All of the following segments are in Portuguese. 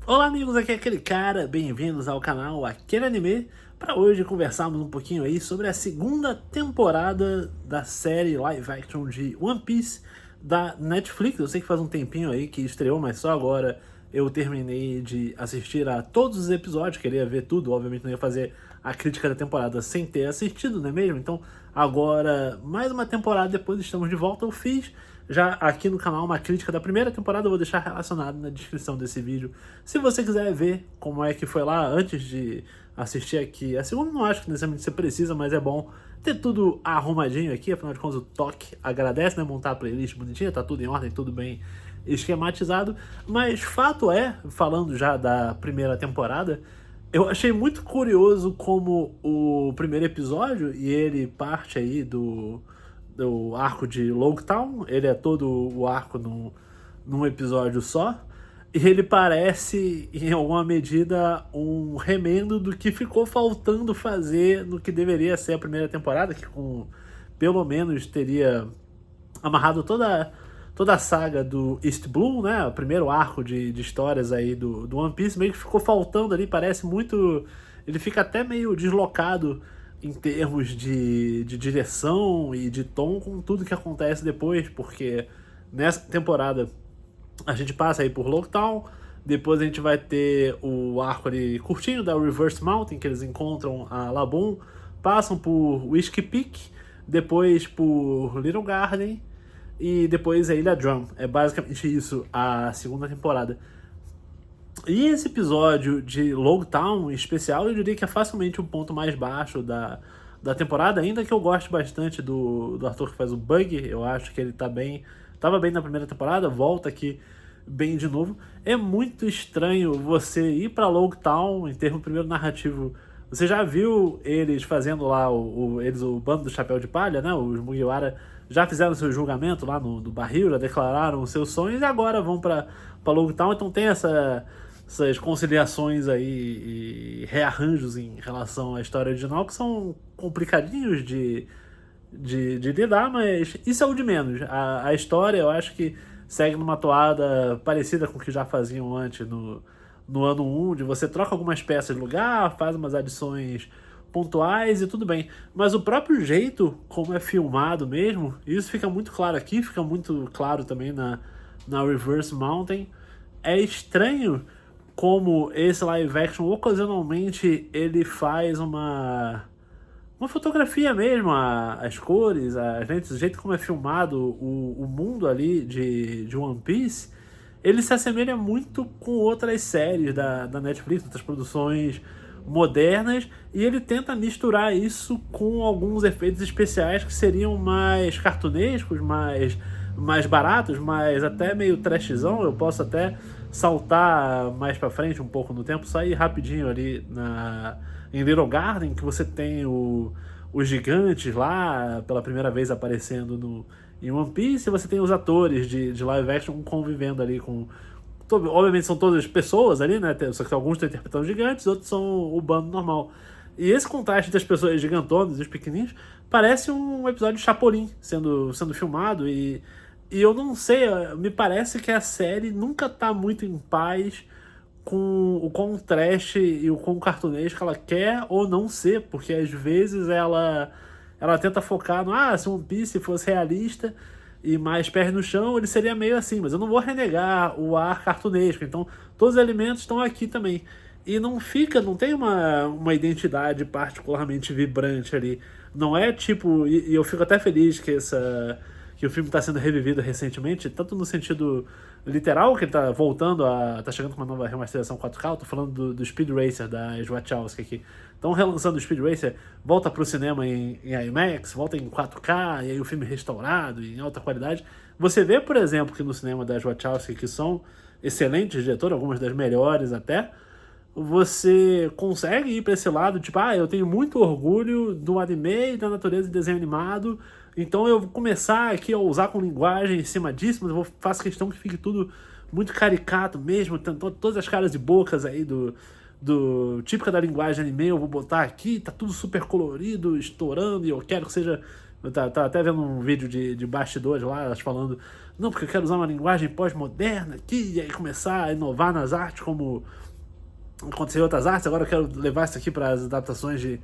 Olá amigos, aqui é aquele cara, bem-vindos ao canal Aquele Anime, para hoje conversarmos um pouquinho aí sobre a segunda temporada da série live action de One Piece da Netflix. Eu sei que faz um tempinho aí que estreou, mas só agora eu terminei de assistir a todos os episódios, queria ver tudo, obviamente não ia fazer a crítica da temporada sem ter assistido, não é mesmo? Então agora, mais uma temporada depois, estamos de volta. Eu fiz já aqui no canal uma crítica da primeira temporada, eu vou deixar relacionado na descrição desse vídeo. Se você quiser ver como é que foi lá antes de assistir aqui a segunda, não acho que necessariamente você precisa, mas é bom ter tudo arrumadinho aqui, afinal de contas o toque agradece, né? Montar a playlist bonitinha, tá tudo em ordem, tudo bem esquematizado. Mas fato é, falando já da primeira temporada, eu achei muito curioso como o primeiro episódio, e ele parte aí do arco de Logtown, ele é todo o arco num episódio só, e ele parece, em alguma medida, um remendo do que ficou faltando fazer no que deveria ser a primeira temporada, que pelo menos teria amarrado toda a saga do East Blue, né, o primeiro arco de histórias aí do One Piece, meio que ficou faltando ali, parece muito... Ele fica até meio deslocado em termos de direção e de tom com tudo que acontece depois, porque nessa temporada a gente passa aí por Logtown, depois a gente vai ter o arco ali curtinho da Reverse Mountain, que eles encontram a Laboon, passam por Whiskey Peak, depois por Little Garden e depois a Ilha Drum. É basicamente isso a segunda temporada. E esse episódio de Logtown em especial, eu diria que é facilmente um ponto mais baixo da temporada, ainda que eu goste bastante do ator que faz o Bug. Eu acho que ele tava bem na primeira temporada, volta aqui bem de novo. É muito estranho você ir pra Logtown em termos primeiro narrativo. Você já viu eles fazendo lá, o bando do Chapéu de Palha, né? Os Mugiwara já fizeram seu julgamento lá no barril, já declararam os seus sonhos e agora vão pra Logtown, então tem essas conciliações aí e rearranjos em relação à história original que são complicadinhos de lidar, mas isso é o de menos. A história, eu acho que segue numa toada parecida com o que já faziam antes no ano 1, de você troca algumas peças de lugar, faz umas adições pontuais e tudo bem. Mas o próprio jeito como é filmado mesmo, isso fica muito claro aqui, fica muito claro também na Reverse Mountain. É estranho como esse live action, ocasionalmente, ele faz uma fotografia mesmo, as cores, as lentes, o jeito como é filmado o mundo ali de One Piece, ele se assemelha muito com outras séries da Netflix, outras produções modernas, e ele tenta misturar isso com alguns efeitos especiais que seriam mais cartunescos, mais baratos, mas até meio trashzão. Eu posso até saltar mais pra frente um pouco no tempo, só ir rapidinho ali em Little Garden, que você tem os gigantes lá pela primeira vez aparecendo em One Piece, e você tem os atores de live action convivendo ali com... Obviamente são todas pessoas ali, né? Só que alguns estão interpretando gigantes, outros são o bando normal. E esse contraste das pessoas gigantonas e os pequenininhos parece um episódio de Chapolin sendo filmado, e eu não sei, me parece que a série nunca tá muito em paz com o quão trash e o quão cartunesco ela quer ou não ser, porque às vezes ela tenta focar no se One Piece fosse realista e mais pés no chão, ele seria meio assim, mas eu não vou renegar o ar cartunesco, então todos os elementos estão aqui também. E não tem uma identidade particularmente vibrante ali. Não é tipo... E eu fico até feliz que o filme está sendo revivido recentemente, tanto no sentido literal, que ele tá voltando tá chegando com uma nova remasterização 4K, eu tô falando do Speed Racer, da Wachowski aqui. Estão relançando o Speed Racer, volta pro cinema em IMAX, volta em 4K, e aí o filme restaurado, em alta qualidade. Você vê, por exemplo, que no cinema da Wachowski, que são excelentes diretores, algumas das melhores até, você consegue ir para esse lado, tipo, eu tenho muito orgulho do anime e da natureza de desenho animado, então eu vou começar aqui a usar com linguagem em cima disso, mas eu faço questão que fique tudo muito caricato mesmo, todas as caras e bocas aí típica da linguagem anime, eu vou botar aqui, tá tudo super colorido, estourando, e eu quero que seja Eu tava até vendo um vídeo de bastidores lá, elas falando, não, porque eu quero usar uma linguagem pós-moderna aqui, e aí começar a inovar nas artes como aconteceu em outras artes, agora eu quero levar isso aqui para as adaptações de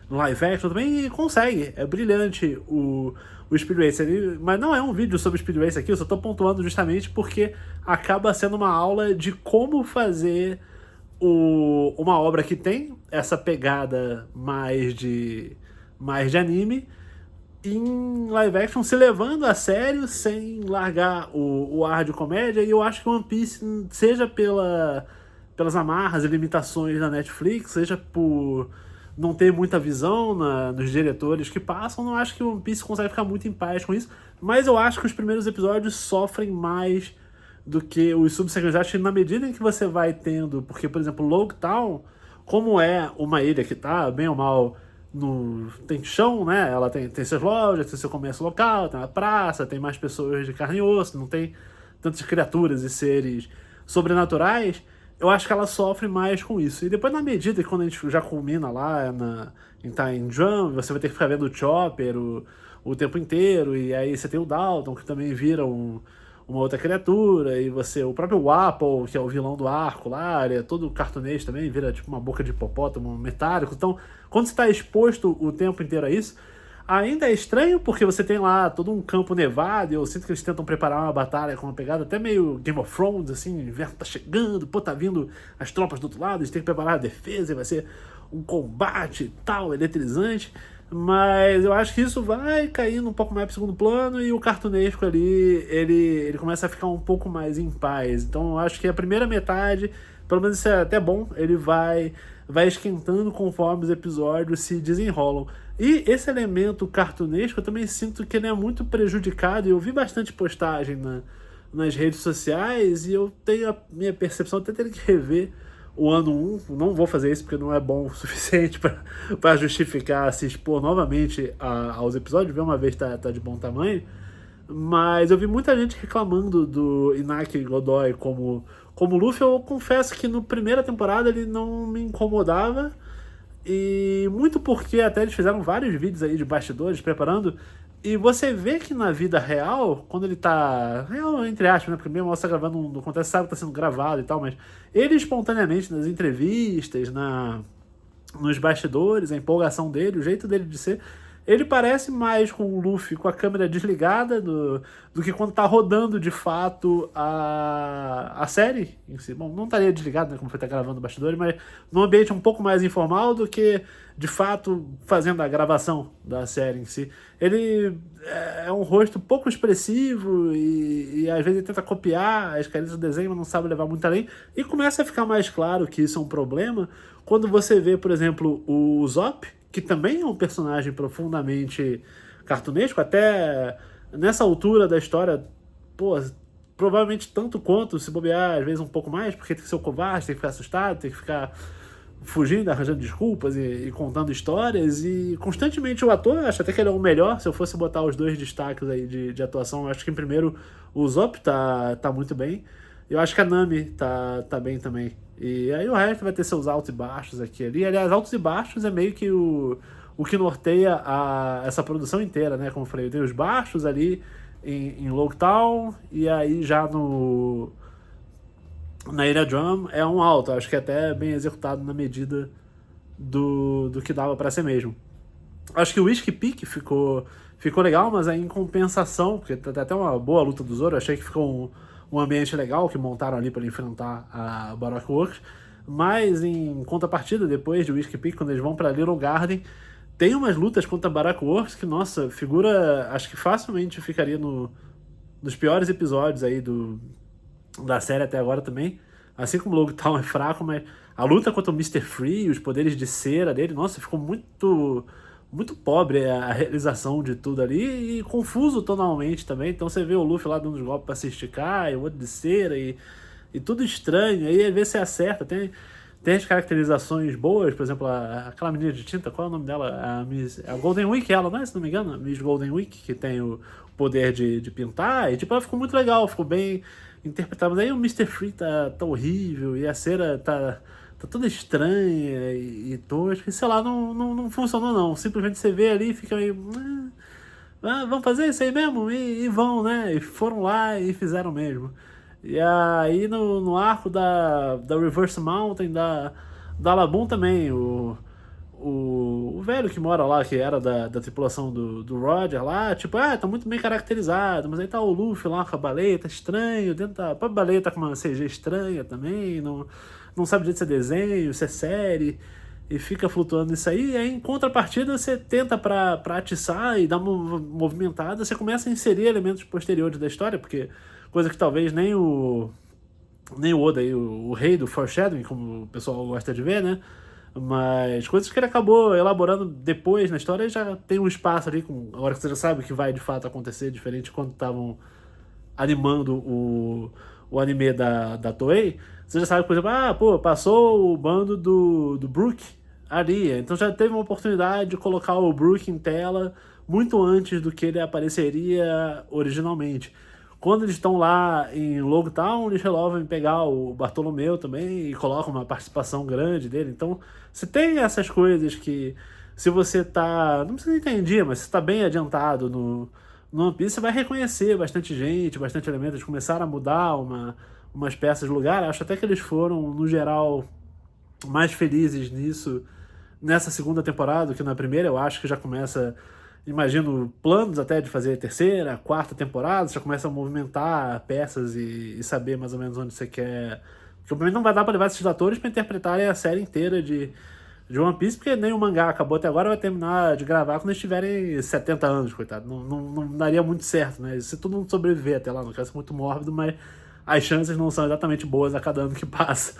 live action também, e consegue. É brilhante o Speed Racer. Mas não é um vídeo sobre Speed Racer aqui, eu só tô pontuando justamente porque acaba sendo uma aula de como fazer uma obra que tem essa pegada mais de anime em live action, se levando a sério sem largar o ar de comédia. E eu acho que One Piece, seja pelas amarras e limitações da Netflix, seja por não ter muita visão nos diretores que passam, não acho que One Piece consegue ficar muito em paz com isso, mas eu acho que os primeiros episódios sofrem mais do que os subsequentes. Acho que na medida em que você vai tendo, porque, por exemplo, Logtown, como é uma ilha que tá, bem ou mal, tem chão, né? Ela tem suas lojas, tem seu comércio local, tem uma praça, tem mais pessoas de carne e osso, não tem tantas criaturas e seres sobrenaturais. Eu acho que ela sofre mais com isso. E depois, na medida que quando a gente já culmina lá em Time Drum, você vai ter que ficar vendo o Chopper o tempo inteiro, e aí você tem o Dalton, que também vira uma outra criatura, e o próprio Apple, que é o vilão do arco lá, ele é todo cartunês também, vira tipo uma boca de hipopótamo metálico. Então, quando você está exposto o tempo inteiro a isso, ainda é estranho, porque você tem lá todo um campo nevado, e eu sinto que eles tentam preparar uma batalha com uma pegada até meio Game of Thrones, assim, o inverno tá chegando, pô, tá vindo as tropas do outro lado, eles têm que preparar a defesa, e vai ser um combate e tal, eletrizante. Mas eu acho que isso vai caindo um pouco mais pro segundo plano, e o cartunesco ali, ele começa a ficar um pouco mais em paz. Então eu acho que a primeira metade, pelo menos isso é até bom, ele vai esquentando conforme os episódios se desenrolam. E esse elemento cartunesco eu também sinto que ele é muito prejudicado, e eu vi bastante postagem nas redes sociais, e eu tenho a minha percepção, até ter que rever o ano 1, não vou fazer isso porque não é bom o suficiente para justificar se expor novamente aos episódios, ver uma vez tá de bom tamanho, mas eu vi muita gente reclamando do Inaki Godoy como Luffy. Eu confesso que na primeira temporada ele não me incomodava, e muito porque até eles fizeram vários vídeos aí de bastidores preparando, e você vê que na vida real, quando ele tá... Real, entre aspas, né? Porque mesmo você tá gravando, não acontece, sabe que tá sendo gravado e tal, mas ele espontaneamente nas entrevistas, nos bastidores, a empolgação dele, o jeito dele de ser, ele parece mais com o Luffy com a câmera desligada do que quando tá rodando de fato a série em si. Bom, não estaria desligado, né, como foi estar gravando bastidores, mas num ambiente um pouco mais informal do que de fato fazendo a gravação da série em si. Ele é um rosto pouco expressivo, e às vezes ele tenta copiar as carinhas do desenho, mas não sabe levar muito além. E começa a ficar mais claro que isso é um problema quando você vê, por exemplo, o Zop, que também é um personagem profundamente cartunesco, até nessa altura da história, pô, provavelmente tanto quanto, se bobear, às vezes um pouco mais, porque tem que ser o covarde, tem que ficar assustado, tem que ficar fugindo, arranjando desculpas e contando histórias, e constantemente o ator, acho até que ele é o melhor. Se eu fosse botar os dois destaques aí de atuação, eu acho que em primeiro o Zop tá muito bem, eu acho que a Nami tá bem também. E aí o resto vai ter seus altos e baixos aqui e ali. Aliás, altos e baixos é meio que o que norteia essa produção inteira, né? Como eu falei, tem os baixos ali em Logtown, e aí já na Ilha Drum é um alto. Acho que é até bem executado na medida do que dava pra ser mesmo. Acho que o Whiskey Peak ficou legal, mas aí em compensação, porque tá até uma boa luta do Zoro, achei que ficou um ambiente legal que montaram ali para enfrentar a Baroque Works, mas em contrapartida, depois de Whiskey Peak, quando eles vão para Little Garden, tem umas lutas contra a Baroque Works que, nossa, figura, acho que facilmente ficaria nos piores episódios aí da série até agora também, assim como o Logtown é fraco, mas a luta contra o Mr. Free, os poderes de cera dele, nossa, ficou muito pobre a realização de tudo ali, e confuso tonalmente também. Então você vê o Luffy lá dando os golpes pra se esticar, e o outro de cera, e tudo estranho. Aí às vezes você acerta, tem as caracterizações boas, por exemplo, aquela menina de tinta, qual é o nome dela? A Golden Week, ela, não é, se não me engano? A Miss Golden Week, que tem o poder de pintar, e tipo, ela ficou muito legal, ficou bem interpretada. Mas aí o Mr. Free tá horrível, e a cera tá toda estranha e tosca, e sei lá, não funcionou não. Simplesmente você vê ali e fica meio... ah, vamos fazer isso aí mesmo? E vão, né? E foram lá e fizeram mesmo. E aí no arco da Reverse Mountain, da Labum também, o velho que mora lá, que era da tripulação do Roger lá, tipo, ah, tá muito bem caracterizado, mas aí tá o Luffy lá com a baleia, tá estranho, dentro da a baleia tá com uma CG estranha também, não sabe direito se é desenho, se é série, e fica flutuando isso aí, e aí em contrapartida você tenta pra atiçar e dar uma movimentada, você começa a inserir elementos posteriores da história, porque coisa que talvez nem o Oda aí, o rei do foreshadowing, como o pessoal gosta de ver, né? Mas coisas que ele acabou elaborando depois na história já tem um espaço ali, agora que você já sabe o que vai de fato acontecer, diferente de quando estavam animando o anime da Toei. Você já sabe, por exemplo, ah, pô, passou o bando do Brook ali. Então já teve uma oportunidade de colocar o Brook em tela muito antes do que ele apareceria originalmente. Quando eles estão lá em Logtown, eles resolvem pegar o Bartolomeu também e colocam uma participação grande dele. Então, você tem essas coisas que, se você tá. Não precisa entender, mas se tá bem adiantado no One Piece, você vai reconhecer bastante gente, bastante elementos. Eles começaram a mudar umas peças de lugar. Acho até que eles foram, no geral, mais felizes nisso nessa segunda temporada do que na primeira. Eu acho que já começa, imagino, planos até de fazer a terceira, quarta temporada, você já começa a movimentar peças e saber mais ou menos onde você quer. Porque obviamente não vai dar para levar esses atores para interpretarem a série inteira de One Piece, porque nem o mangá acabou até agora, vai terminar de gravar quando eles tiverem 70 anos, coitado. Não daria muito certo, né? Se todo mundo sobreviver até lá, não quero ser muito mórbido, mas as chances não são exatamente boas a cada ano que passa.